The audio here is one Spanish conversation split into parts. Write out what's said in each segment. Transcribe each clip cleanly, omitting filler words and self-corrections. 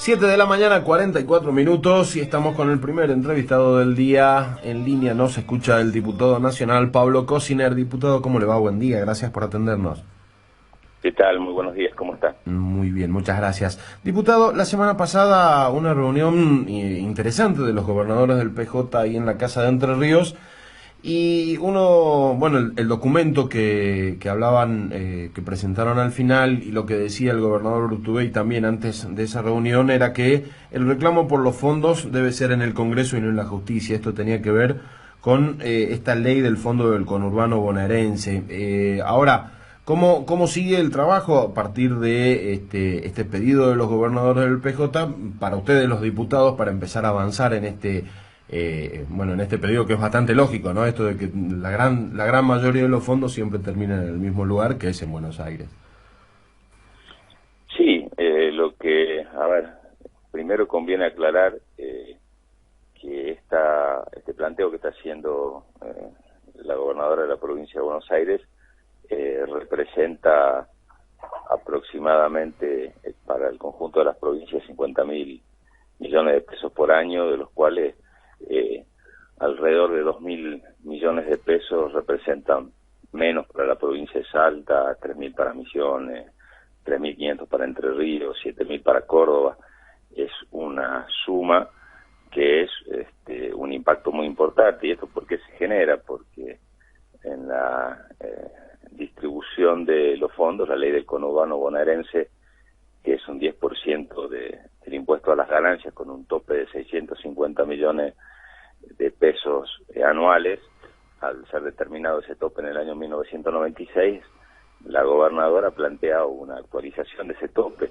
7 de la mañana, 44 minutos, y estamos con el primer entrevistado del día. En línea nos escucha el diputado nacional Pablo Cosiner. Diputado, ¿cómo le va? Buen día, gracias por atendernos. ¿Qué tal? Muy buenos días, ¿cómo está? Muy bien, muchas gracias. Diputado, la semana pasada una reunión interesante de los gobernadores del PJ ahí en la Casa de Entre Ríos. Y el documento que hablaban, que presentaron al final, y lo que decía el gobernador Urtubey también antes de esa reunión, era que el reclamo por los fondos debe ser en el Congreso y no en la justicia. Esto tenía que ver con esta ley del fondo del conurbano bonaerense. Ahora, ¿cómo sigue el trabajo a partir de este pedido de los gobernadores del PJ para ustedes los diputados para empezar a avanzar en en este pedido, que es bastante lógico, ¿no? Esto de que la gran mayoría de los fondos siempre terminan en el mismo lugar, que es en Buenos Aires. Sí, primero conviene aclarar que este planteo que está haciendo la gobernadora de la provincia de Buenos Aires representa aproximadamente para el conjunto de las provincias 50.000 millones de pesos por año, de los cuales alrededor de 2.000 millones de pesos representan menos para la provincia de Salta, 3.000 para Misiones, 3.500 para Entre Ríos, 7.000 para Córdoba. Es una suma que es un impacto muy importante. ¿Y esto por qué se genera? Porque en la distribución de los fondos, la ley del conurbano bonaerense, que es un 10% del impuesto a las ganancias con un tope de 650 millones de pesos anuales, al ser determinado ese tope en el año 1996, la gobernadora plantea una actualización de ese tope,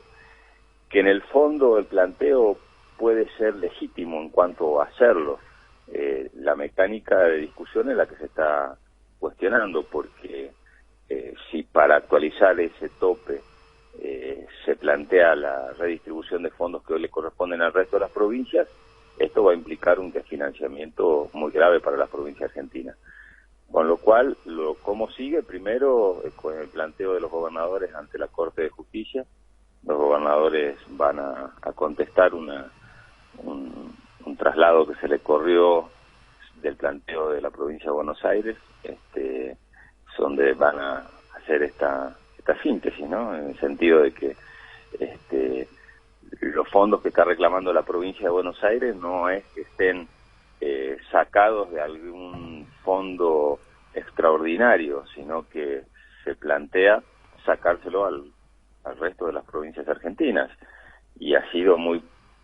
que en el fondo el planteo puede ser legítimo en cuanto a hacerlo. La mecánica de discusión es la que se está cuestionando, porque si para actualizar ese tope se plantea la redistribución de fondos que hoy le corresponden al resto de las provincias, esto va a implicar un desfinanciamiento muy grave para las provincias argentinas. Con lo cual, ¿cómo sigue? Primero, con el planteo de los gobernadores ante la Corte de Justicia. Los gobernadores van a contestar un traslado que se le corrió del planteo de la provincia de Buenos Aires, donde van a hacer esta síntesis, ¿no? En el sentido de que los fondos que está reclamando la provincia de Buenos Aires no es que estén sacados de algún fondo extraordinario, sino que se plantea sacárselo al resto de las provincias argentinas. Y ha sido muy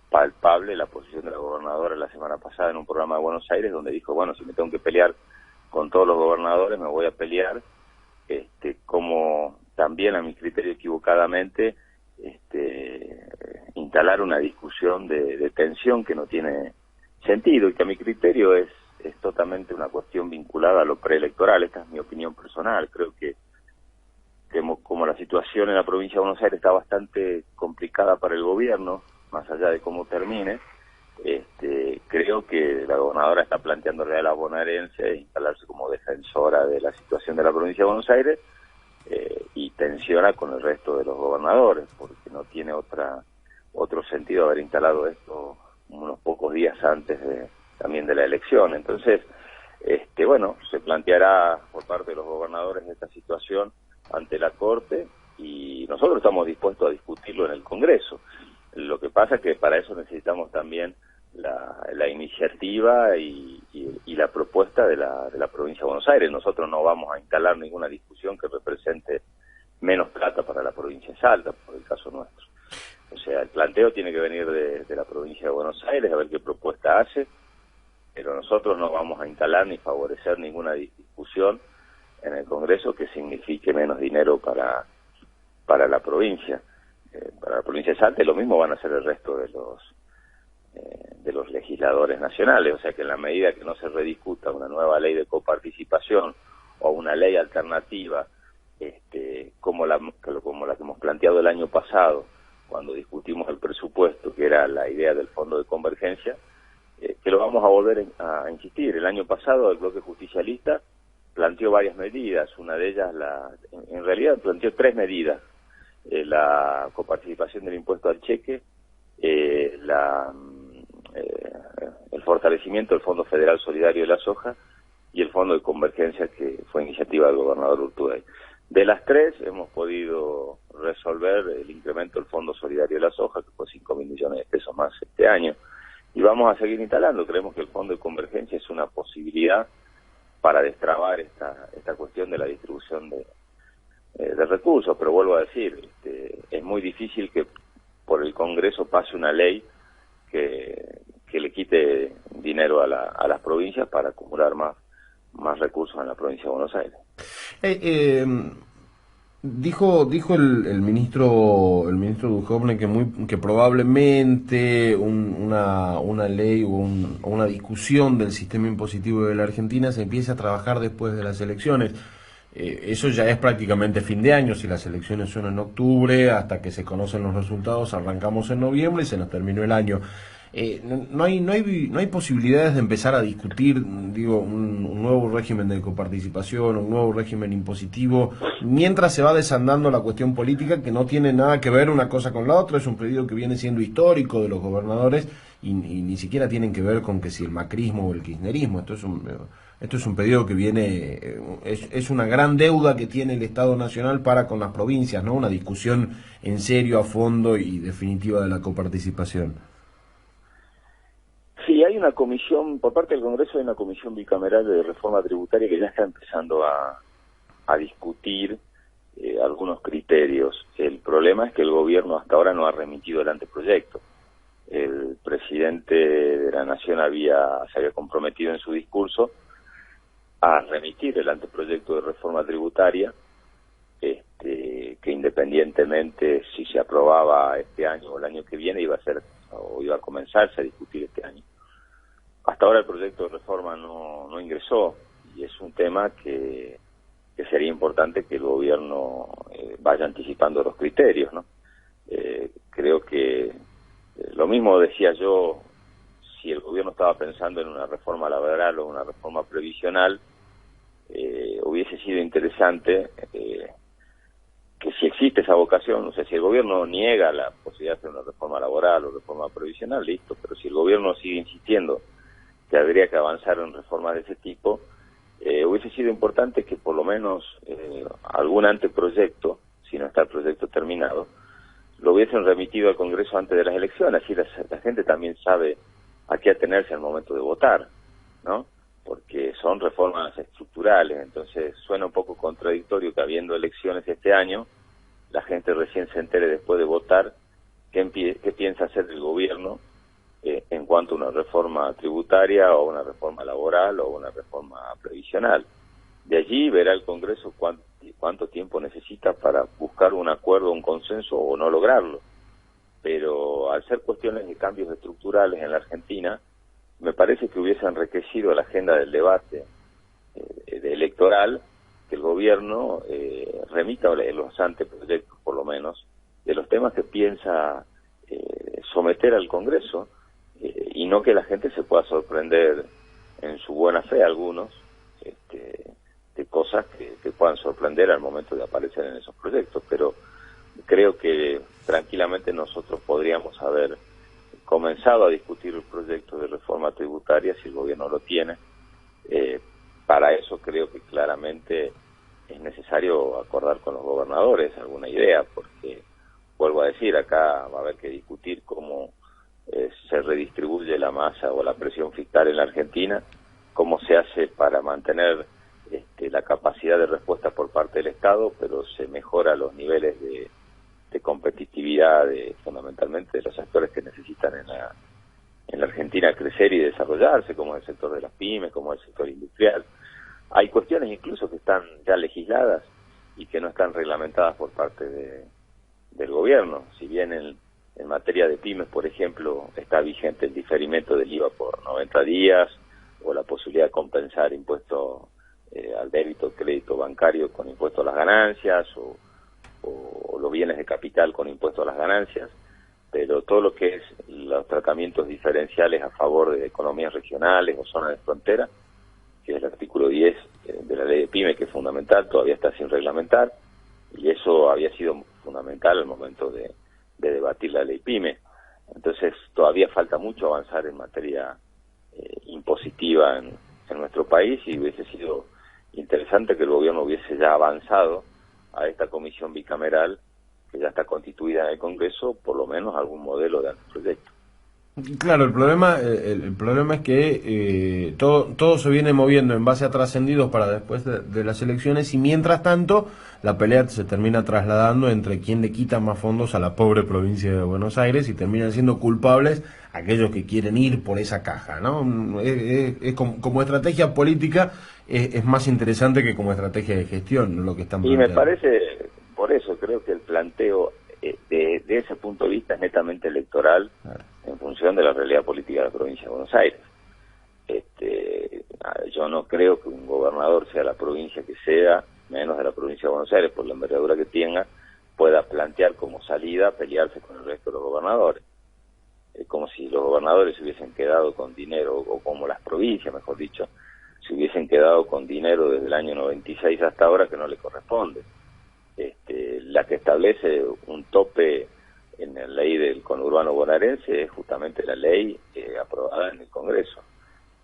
palpable la posición de la gobernadora la semana pasada en un programa de Buenos Aires, donde dijo, bueno, si me tengo que pelear con todos los gobernadores, me voy a pelear, como también a mi criterio equivocadamente, instalar una discusión de tensión que no tiene sentido y que a mi criterio es totalmente una cuestión vinculada a lo preelectoral. Esta es mi opinión personal. Creo que como la situación en la provincia de Buenos Aires está bastante complicada para el gobierno, más allá de cómo termine, creo que la gobernadora está planteándole a la bonaerense instalarse como defensora de la situación de la provincia de Buenos Aires, y tensiona con el resto de los gobernadores, porque no tiene otro sentido haber instalado esto unos pocos días antes también de la elección. Entonces, se planteará por parte de los gobernadores esta situación ante la Corte, y nosotros estamos dispuestos a discutirlo en el Congreso. Lo que pasa es que para eso necesitamos también la iniciativa y la propuesta de la provincia de Buenos Aires. Nosotros no vamos a instalar ninguna discusión que represente menos plata para la provincia de Salta, por el caso nuestro. O sea, el planteo tiene que venir de la provincia de Buenos Aires, a ver qué propuesta hace, pero nosotros no vamos a instalar ni favorecer ninguna discusión en el Congreso que signifique menos dinero para la provincia. Para la provincia de Salta, y lo mismo van a hacer el resto de los legisladores nacionales. O sea que en la medida que no se rediscuta una nueva ley de coparticipación o una ley alternativa como la que hemos planteado el año pasado cuando discutimos el presupuesto, que era la idea del fondo de convergencia, que lo vamos a volver a insistir. El año pasado el bloque justicialista planteó varias medidas. Una de ellas, en realidad planteó 3 medidas: la coparticipación del impuesto al cheque, el fortalecimiento del Fondo Federal Solidario de la Soja y el Fondo de Convergencia, que fue iniciativa del gobernador Urtubey. De las tres hemos podido resolver el incremento del Fondo Solidario de la Soja, que fue 5.000 millones de pesos más este año, y vamos a seguir instalando. Creemos que el Fondo de Convergencia es una posibilidad para destrabar esta cuestión de la distribución de recursos, pero vuelvo a decir, es muy difícil que por el Congreso pase una ley que le quite dinero a las provincias para acumular más recursos en la provincia de Buenos Aires. Dijo el ministro Duhovne que probablemente una ley o una discusión del sistema impositivo de la Argentina se empiece a trabajar después de las elecciones. Eso ya es prácticamente fin de año. Si las elecciones son en octubre, hasta que se conocen los resultados arrancamos en noviembre y se nos terminó el año. No hay posibilidades de empezar a discutir, digo, un nuevo régimen de coparticipación, un nuevo régimen impositivo, mientras se va desandando la cuestión política, que no tiene nada que ver una cosa con la otra. Es un pedido que viene siendo histórico de los gobernadores y ni siquiera tienen que ver con que si el macrismo o el kirchnerismo. Esto es un pedido que viene, es una gran deuda que tiene el Estado Nacional para con las provincias, ¿no? Una discusión en serio, a fondo y definitiva de la coparticipación. Sí, hay una comisión, por parte del Congreso hay una comisión bicameral de reforma tributaria que ya está empezando a discutir algunos criterios. El problema es que el gobierno hasta ahora no ha remitido el anteproyecto. El presidente de la Nación se había comprometido en su discurso a remitir el anteproyecto de reforma tributaria, que independientemente si se aprobaba este año o el año que viene iba a comenzarse a discutir este año. Hasta ahora el proyecto de reforma no ingresó y es un tema que sería importante que el gobierno vaya anticipando los criterios, ¿no? Creo que lo mismo decía yo, si el gobierno estaba pensando en una reforma laboral o una reforma previsional, hubiese sido interesante que si existe esa vocación, o sea, si el gobierno niega la posibilidad de hacer una reforma laboral o reforma previsional, listo, pero si el gobierno sigue insistiendo que habría que avanzar en reformas de ese tipo, hubiese sido importante que por lo menos algún anteproyecto, si no está el proyecto terminado, lo hubiesen remitido al Congreso antes de las elecciones, así la gente también sabe a qué atenerse al momento de votar, ¿no? Porque son reformas estructurales, entonces suena un poco contradictorio que habiendo elecciones este año, la gente recién se entere después de votar qué piensa hacer el gobierno en cuanto a una reforma tributaria o una reforma laboral o una reforma previsional. De allí verá el Congreso cuánto tiempo necesita para buscar un acuerdo, un consenso o no lograrlo. Pero al ser cuestiones de cambios estructurales en la Argentina, me parece que hubiese enriquecido la agenda del debate electoral que el gobierno remita los anteproyectos, por lo menos, de los temas que piensa someter al Congreso, y no que la gente se pueda sorprender en su buena fe, algunos, de cosas que puedan sorprender al momento de aparecer en esos proyectos. Pero creo que tranquilamente nosotros podríamos haber comenzado a discutir el proyecto de reforma tributaria si el gobierno lo tiene. Para eso creo que claramente es necesario acordar con los gobernadores alguna idea, porque, vuelvo a decir, acá va a haber que discutir cómo se redistribuye la masa o la presión fiscal en la Argentina, cómo se hace para mantener la capacidad de respuesta por parte del Estado, pero se mejora los niveles de competitividad fundamentalmente de los sectores que necesitan en la Argentina crecer y desarrollarse, como el sector de las pymes, como el sector industrial. Hay cuestiones incluso que están ya legisladas y que no están reglamentadas por parte del gobierno. Si bien en materia de pymes, por ejemplo, está vigente el diferimiento del IVA por 90 días o la posibilidad de compensar impuesto al débito, crédito bancario con impuesto a las ganancias o los bienes de capital con impuesto a las ganancias, pero todo lo que es los tratamientos diferenciales a favor de economías regionales o zonas de frontera, que es el artículo 10 de la ley de PYME, que es fundamental, todavía está sin reglamentar, y eso había sido fundamental al momento de debatir la ley PYME. Entonces todavía falta mucho avanzar en materia impositiva en nuestro país, y hubiese sido interesante que el gobierno hubiese ya avanzado a esta comisión bicameral que ya está constituida en el Congreso, por lo menos algún modelo de anteproyecto. Claro, el problema es que todo se viene moviendo en base a trascendidos para después de las elecciones, y mientras tanto la pelea se termina trasladando entre quién le quita más fondos a la pobre provincia de Buenos Aires, y terminan siendo culpables aquellos que quieren ir por esa caja, ¿no? Como estrategia política es más interesante que como estrategia de gestión lo que están Y me planteando. parece, por eso creo que el planteo de ese punto de vista es netamente electoral, Claro. en función de la realidad política de la provincia de Buenos Aires. Yo no creo que un gobernador, sea la provincia que sea, menos de la provincia de Buenos Aires, por la envergadura que tenga, pueda plantear como salida pelearse con el resto de los gobernadores. Es como si los gobernadores se hubiesen quedado con dinero, o como las provincias, mejor dicho, se hubiesen quedado con dinero desde el año 96 hasta ahora que no le corresponde. La que establece un tope en la ley del conurbano bonaerense es justamente la ley aprobada en el Congreso,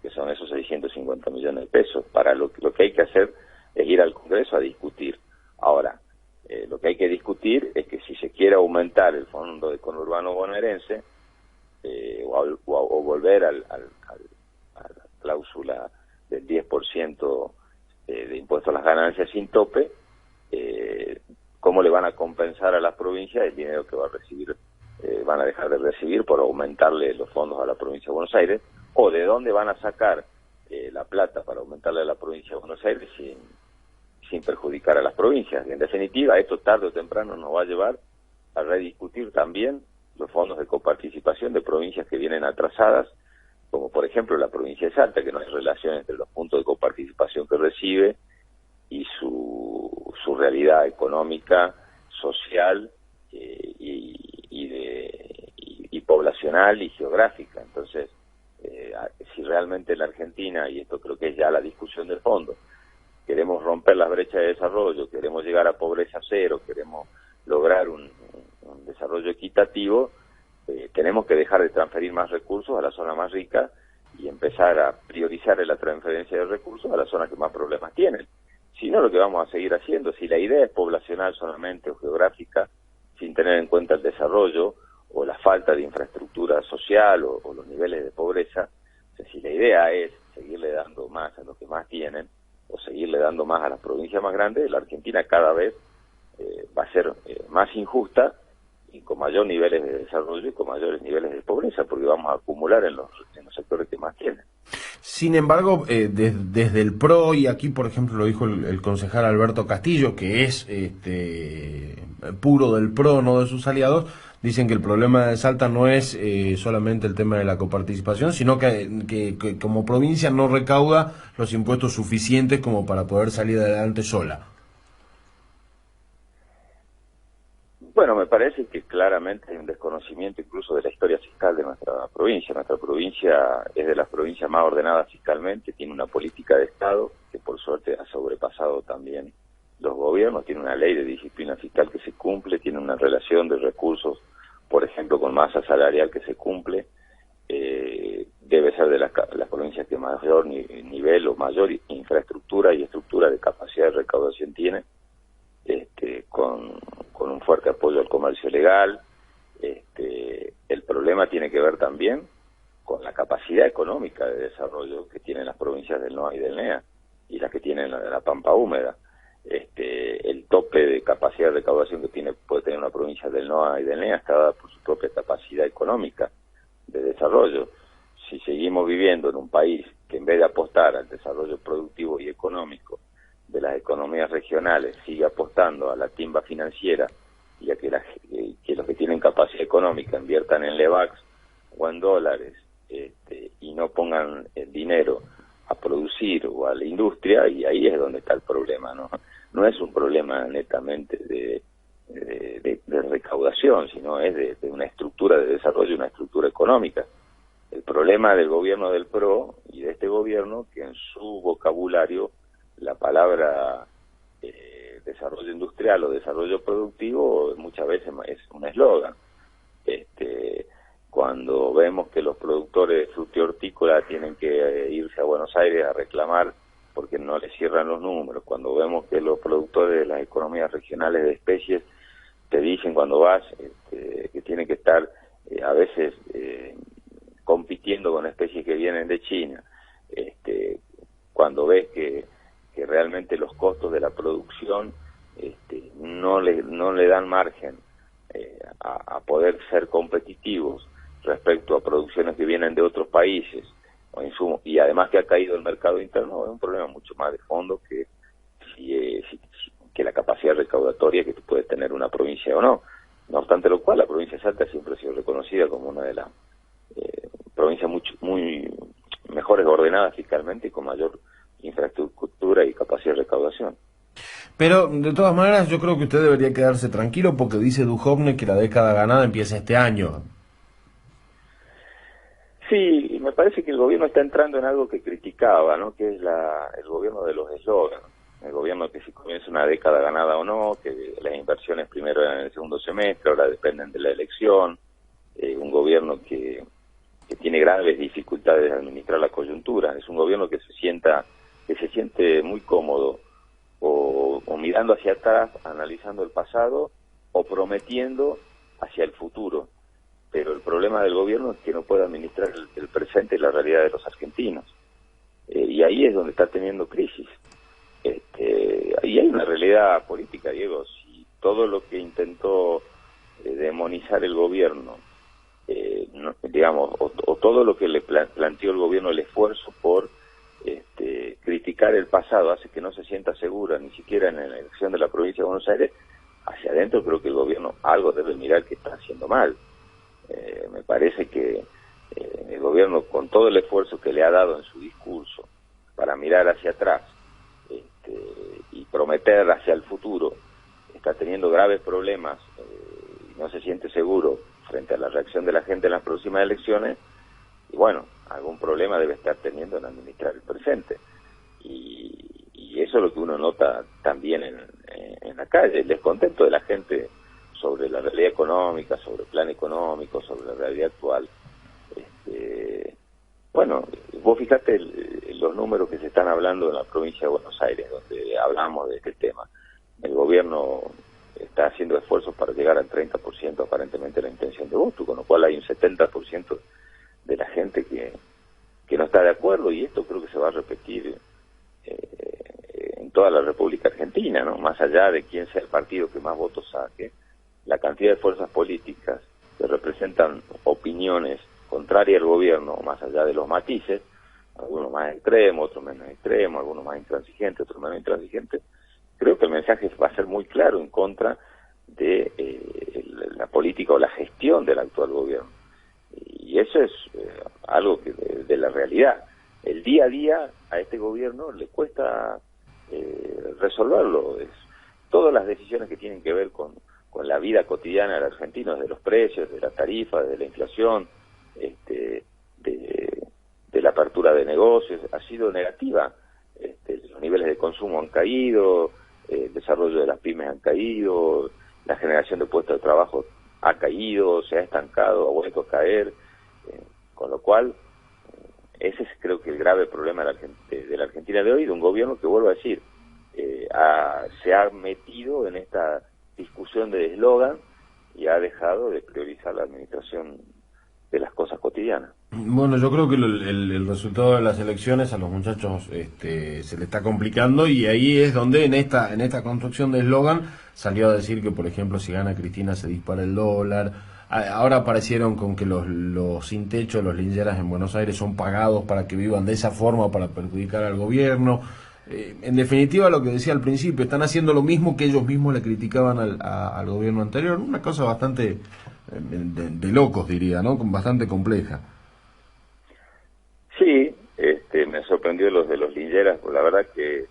que son esos 650 millones de pesos. Para lo que hay que hacer es ir al Congreso a discutir. Ahora, lo que hay que discutir es que si se quiere aumentar el fondo de conurbano bonaerense, o volver a la cláusula del 10% de impuesto a las ganancias sin tope, cómo le van a compensar a las provincias el dinero que va a recibir, van a dejar de recibir por aumentarle los fondos a la provincia de Buenos Aires, o de dónde van a sacar la plata para aumentarle a la provincia de Buenos Aires sin perjudicar a las provincias. En definitiva, esto tarde o temprano nos va a llevar a rediscutir también los fondos de coparticipación de provincias que vienen atrasadas, como por ejemplo la provincia de Salta, que no hay relación entre los puntos de coparticipación que recibe y su realidad económica, social y poblacional y geográfica. Entonces, si realmente en la Argentina, y esto creo que es ya la discusión del fondo, queremos romper las brechas de desarrollo, queremos llegar a pobreza cero, queremos lograr un desarrollo equitativo, tenemos que dejar de transferir más recursos a la zona más rica y empezar a priorizar la transferencia de recursos a las zonas que más problemas tienen. Si no, lo que vamos a seguir haciendo, si la idea es poblacional solamente o geográfica, sin tener en cuenta el desarrollo o la falta de infraestructura social o los niveles de pobreza, o sea, si la idea es seguirle dando más a los que más tienen o seguirle dando más a las provincias más grandes, la Argentina cada vez va a ser más injusta y con mayores niveles de desarrollo y con mayores niveles de pobreza, porque vamos a acumular en los sectores que más tienen. Sin embargo, desde el PRO, y aquí por ejemplo lo dijo el concejal Alberto Castillo, que es puro del PRO, no de sus aliados, dicen que el problema de Salta no es solamente el tema de la coparticipación, sino que como provincia no recauda los impuestos suficientes como para poder salir adelante sola. Bueno, me parece que claramente hay un desconocimiento incluso de la historia fiscal de nuestra provincia. Nuestra provincia es de las provincias más ordenadas fiscalmente, tiene una política de Estado que por suerte ha sobrepasado también los gobiernos, tiene una ley de disciplina fiscal que se cumple, tiene una relación de recursos, por ejemplo, con masa salarial que se cumple, debe ser de las provincias que mayor nivel o mayor infraestructura y estructura de capacidad de recaudación tiene, con un fuerte apoyo al comercio legal. El problema tiene que ver también con la capacidad económica de desarrollo que tienen las provincias del NOA y del NEA y las que tienen la Pampa Húmeda. El tope de capacidad de recaudación que puede tener una provincia del NOA y del NEA está dada por su propia capacidad económica de desarrollo. Si seguimos viviendo en un país que en vez de apostar al desarrollo productivo y económico de las economías regionales sigue apostando a la timba financiera y a que los que tienen capacidad económica inviertan en LEVAX o en dólares, y no pongan el dinero a producir o a la industria, y ahí es donde está el problema, ¿no? No es un problema netamente de recaudación, sino es de una estructura de desarrollo, una estructura económica. El problema del gobierno del PRO y de este gobierno, que en su vocabulario la palabra desarrollo industrial o desarrollo productivo muchas veces es un eslogan, cuando vemos que los productores de frutihortícola tienen que irse a Buenos Aires a reclamar porque no les cierran los números, cuando vemos que los productores de las economías regionales de especies te dicen cuando vas que tienen que estar a veces compitiendo con especies que vienen de China, cuando ves que realmente los costos de la producción no le dan margen a poder ser competitivos respecto a producciones que vienen de otros países o insumos, y además que ha caído el mercado interno, es un problema mucho más de fondo que que la capacidad recaudatoria que puede tener una provincia o no. No obstante lo cual, la provincia de Salta siempre ha sido reconocida como una de las provincias muy mejores ordenadas fiscalmente y con mayor infraestructura y capacidad de recaudación. Pero, de todas maneras, yo creo que usted debería quedarse tranquilo porque dice Duhovne que la década ganada empieza este año. Sí, me parece que el gobierno está entrando en algo que criticaba, ¿no? Que es el gobierno de los eslóganes. El gobierno que si comienza una década ganada o no, que las inversiones primero eran en el segundo semestre, ahora dependen de la elección. Un gobierno que tiene graves dificultades de administrar la coyuntura. Es un gobierno que se siente muy cómodo o mirando hacia atrás, analizando el pasado o prometiendo hacia el futuro. Pero el problema del gobierno es que no puede administrar el presente y la realidad de los argentinos. Y ahí es donde está teniendo crisis. Ahí hay una realidad política, Diego. Si todo lo que intentó demonizar el gobierno, digamos, o todo lo que le planteó el gobierno, el esfuerzo por criticar el pasado, hace que no se sienta segura ni siquiera en la elección de la provincia de Buenos Aires, hacia adentro creo que el gobierno algo debe mirar que está haciendo mal. Me parece que el gobierno, con todo el esfuerzo que le ha dado en su discurso para mirar hacia atrás y prometer hacia el futuro, está teniendo graves problemas y no se siente seguro frente a la reacción de la gente en las próximas elecciones, y bueno, algún problema debe estar teniendo en administrar el presente. Y eso es lo que uno nota también en la calle, el descontento de la gente sobre la realidad económica, sobre el plan económico, sobre la realidad actual. Bueno, vos fijate los números que se están hablando en la provincia de Buenos Aires, donde hablamos de este tema. El gobierno está haciendo esfuerzos para llegar al 30% aparentemente de la intención de voto, con lo cual hay un 70% de la gente que no está de acuerdo, y esto creo que se va a repetir en toda la República Argentina, ¿no? Más allá de quién sea el partido que más votos saque, la cantidad de fuerzas políticas que representan opiniones contrarias al gobierno, más allá de los matices, algunos más extremos, otros menos extremos, algunos más intransigentes, otros menos intransigentes, creo que el mensaje va a ser muy claro en contra de la política o la gestión del actual gobierno. Y eso es algo que de la realidad. El día a día a este gobierno le cuesta resolverlo. Todas las decisiones que tienen que ver con la vida cotidiana del argentino, de los precios, de las tarifas, de la inflación, de la apertura de negocios, ha sido negativa. Los niveles de consumo han caído, el desarrollo de las pymes han caído, la generación de puestos de trabajo ha caído, se ha estancado, ha vuelto a caer, con lo cual ese es creo que el grave problema de la Argentina de hoy, de un gobierno que, vuelvo a decir, se ha metido en esta discusión de eslogan y ha dejado de priorizar la administración de las cosas cotidianas. Bueno, yo creo que el resultado de las elecciones a los muchachos se le está complicando, y ahí es donde en esta construcción de eslogan salió a decir que, por ejemplo, si gana Cristina se dispara el dólar. Ahora aparecieron con que los sin techo, los lincheras en Buenos Aires son pagados para que vivan de esa forma para perjudicar al gobierno. En definitiva, lo que decía al principio, están haciendo lo mismo que ellos mismos le criticaban al gobierno anterior. Una cosa bastante de locos, diría, ¿no? Bastante compleja. Sí, me sorprendió los de los lincheras, porque la verdad que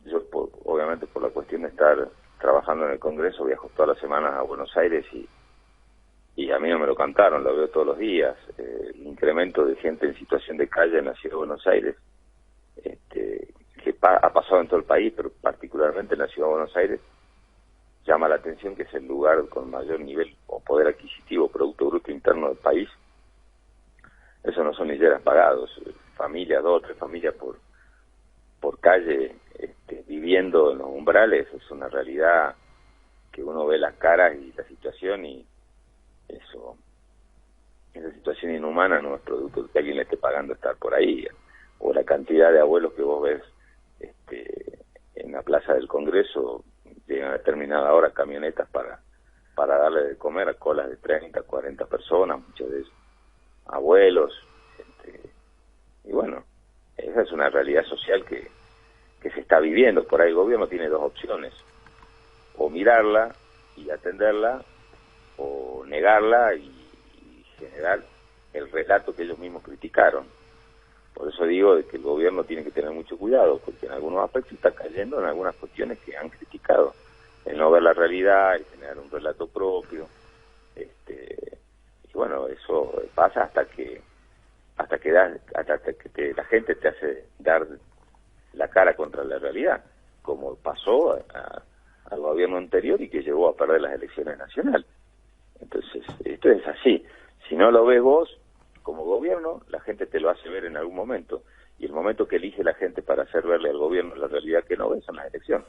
yo, obviamente por la cuestión de estar trabajando en el Congreso, viajo todas las semanas a Buenos Aires y a mí no me lo cantaron, lo veo todos los días. El incremento de gente en situación de calle en la ciudad de Buenos Aires, que ha pasado en todo el país, pero particularmente en la ciudad de Buenos Aires, llama la atención que es el lugar con mayor nivel o poder adquisitivo, Producto Bruto Interno del país. Eso no son ni siquiera pagados, familias, 2 o 3 familias por calle, viviendo en los umbrales, es una realidad que uno ve las caras y la situación, y eso, esa situación inhumana no es producto de que alguien le esté pagando estar por ahí, o la cantidad de abuelos que vos ves en la Plaza del Congreso, llegan a determinada hora camionetas para darle de comer a colas de 30, 40 personas, muchos de ellos abuelos, y bueno, esa es una realidad social que se está viviendo. Por ahí el gobierno tiene 2 opciones: o mirarla y atenderla, o negarla y generar el relato que ellos mismos criticaron. Por eso digo de que el gobierno tiene que tener mucho cuidado, porque en algunos aspectos está cayendo en algunas cuestiones que han criticado, el no ver la realidad, el generar un relato propio, y bueno, eso pasa hasta que la gente te hace dar la cara contra la realidad, como pasó al gobierno anterior y que llevó a perder las elecciones nacionales. Entonces, esto es así. Si no lo ves vos, como gobierno, la gente te lo hace ver en algún momento, y el momento que elige la gente para hacer verle al gobierno la realidad que no ve son las elecciones.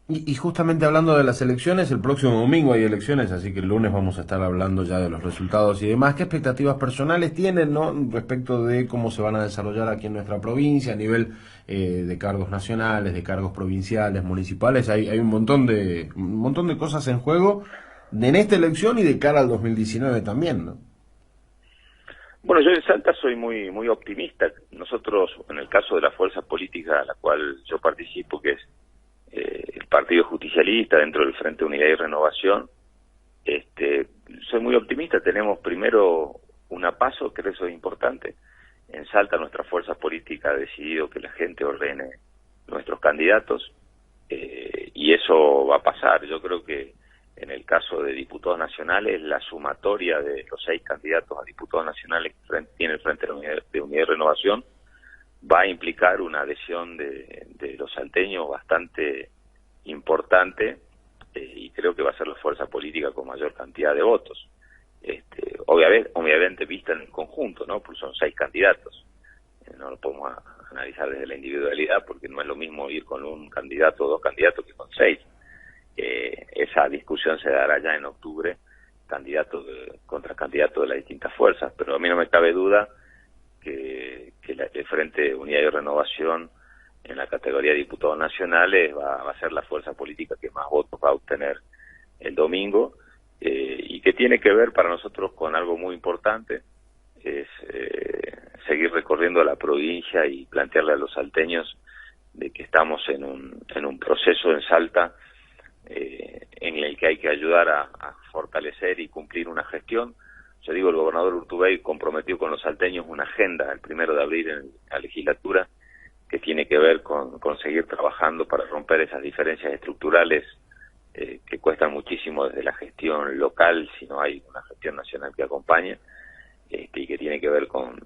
Y justamente hablando de las elecciones, el próximo domingo hay elecciones, así que el lunes vamos a estar hablando ya de los resultados y demás. ¿Qué expectativas personales tienen, no, respecto de cómo se van a desarrollar aquí en nuestra provincia a nivel de cargos nacionales, de cargos provinciales, municipales? Hay un montón de cosas en juego en esta elección y de cara al 2019 también, ¿no? Bueno, yo en Salta soy muy optimista. Nosotros, en el caso de la fuerza política a la cual yo participo, que es el Partido Justicialista dentro del Frente Unidad y Renovación, soy muy optimista. Tenemos primero una PASO, que eso es importante. En Salta nuestra fuerza política ha decidido que la gente ordene nuestros candidatos, y eso va a pasar. Yo creo que en el caso de diputados nacionales, la sumatoria de los 6 candidatos a diputados nacionales que tiene el Frente de Unidad y Renovación va a implicar una adhesión de los salteños bastante importante, y creo que va a ser la fuerza política con mayor cantidad de votos. Obviamente vista en el conjunto, ¿no? Porque son 6 candidatos. No lo podemos analizar desde la individualidad, porque no es lo mismo ir con un candidato o 2 candidatos que con 6. Esa discusión se dará ya en octubre, contra candidatos de las distintas fuerzas, pero a mí no me cabe duda que el Frente Unidad y Renovación en la categoría de diputados nacionales va a ser la fuerza política que más votos va a obtener el domingo, y que tiene que ver para nosotros con algo muy importante, es seguir recorriendo la provincia y plantearle a los salteños de que estamos en un proceso en Salta en el que hay que ayudar a fortalecer y cumplir una gestión. Yo digo, el gobernador Urtubey comprometió con los salteños una agenda el 1 de abril en la legislatura, que tiene que ver con seguir trabajando para romper esas diferencias estructurales que cuestan muchísimo desde la gestión local si no hay una gestión nacional que acompañe, y que tiene que ver con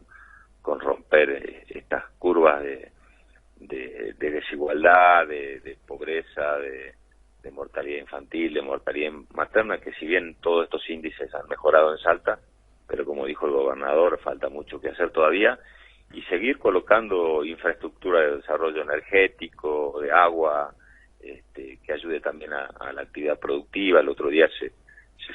romper estas curvas de desigualdad, de pobreza, de mortalidad infantil, de mortalidad materna, que si bien todos estos índices han mejorado en Salta, pero como dijo el gobernador, falta mucho que hacer todavía, y seguir colocando infraestructura de desarrollo energético, de agua, que ayude también a la actividad productiva. El otro día se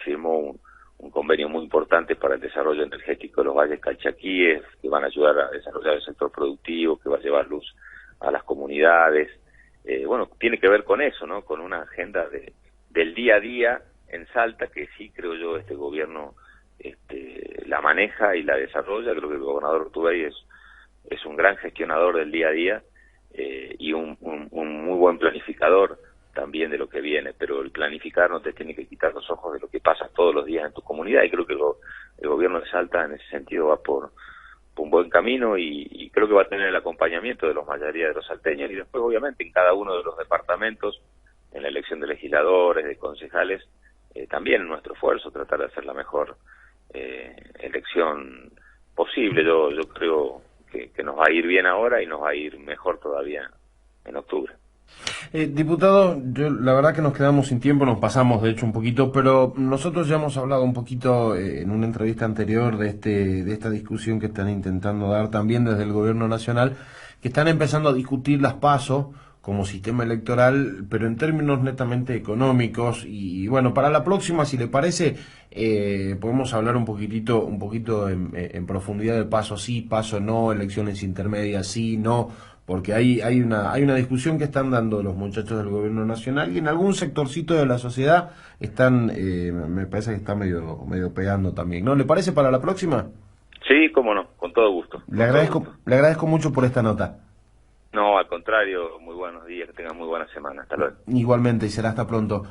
firmó un convenio muy importante para el desarrollo energético de los valles calchaquíes, que van a ayudar a desarrollar el sector productivo, que va a llevar luz a las comunidades. Bueno, tiene que ver con eso, ¿no? Con una agenda del día a día en Salta, que sí creo yo este gobierno la maneja y la desarrolla. Creo que el gobernador Urtubey es un gran gestionador del día a día, y un muy buen planificador también de lo que viene, pero el planificar no te tiene que quitar los ojos de lo que pasa todos los días en tu comunidad, y creo que el gobierno de Salta en ese sentido va por un buen camino, y creo que va a tener el acompañamiento de la mayoría de los salteños, y después obviamente en cada uno de los departamentos, en la elección de legisladores, de concejales, también en nuestro esfuerzo tratar de hacer la mejor elección posible. Yo creo que nos va a ir bien ahora y nos va a ir mejor todavía en octubre. Diputado, la verdad que nos quedamos sin tiempo, nos pasamos de hecho un poquito, pero nosotros ya hemos hablado un poquito en una entrevista anterior de esta discusión que están intentando dar también desde el gobierno nacional, que están empezando a discutir las PASO como sistema electoral, pero en términos netamente económicos. Y bueno, para la próxima, si le parece, podemos hablar un poquito en profundidad del paso sí, paso no, elecciones intermedias sí, no, porque hay una discusión que están dando los muchachos del gobierno nacional y en algún sectorcito de la sociedad están, me parece que está medio pegando también, ¿no? ¿Le parece para la próxima? Sí, cómo no, con todo gusto, con todo gusto. Le agradezco mucho por esta nota. No, al contrario, muy buenos días, que tengan muy buena semana. Hasta luego. Igualmente, y será hasta pronto.